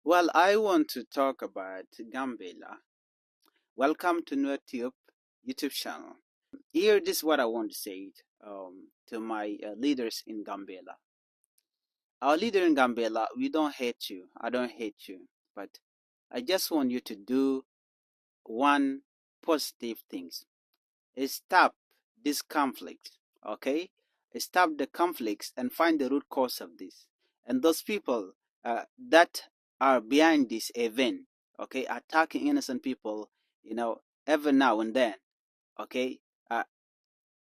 Well, I want to talk about Gambela. Welcome to NerdTube YouTube channel. Here, this is what I want to say to my leaders in Gambela. Our leader in Gambela, we don't hate you. I don't hate you. But I just want you to do one positive things. Stop this conflict, okay? Stop the conflicts and find the root cause of this. And those people that are behind this event, okay, attacking innocent people, every now and then, okay,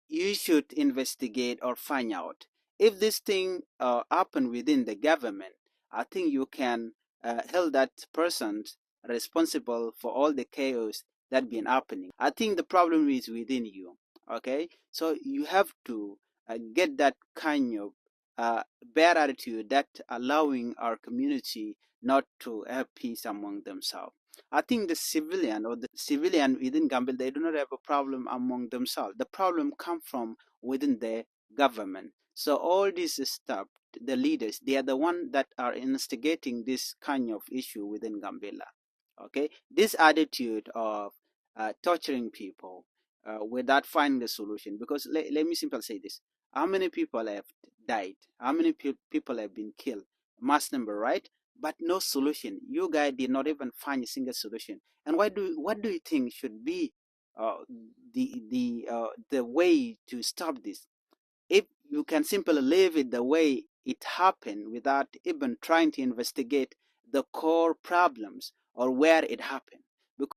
you should investigate or find out if this thing happened within the government. I think you can hold that person responsible for all the chaos that been happening. I think the problem is within you. Okay, so you have to get that kind of bad attitude that allowing our community not to have peace among themselves. I think the civilian within Gambia, they do not have a problem among themselves. The problem comes from within the government. So all this stuff, the leaders, they are the one that are instigating this kind of issue within Gambela. Okay, this attitude of torturing people without finding the solution. Because let me simply say this: how many people have died? How many people have been killed? Mass number, right? But no solution. You guys did not even find a single solution. And what do you think should be the way to stop this? If you can simply leave it the way it happened without even trying to investigate the core problems or where it happened.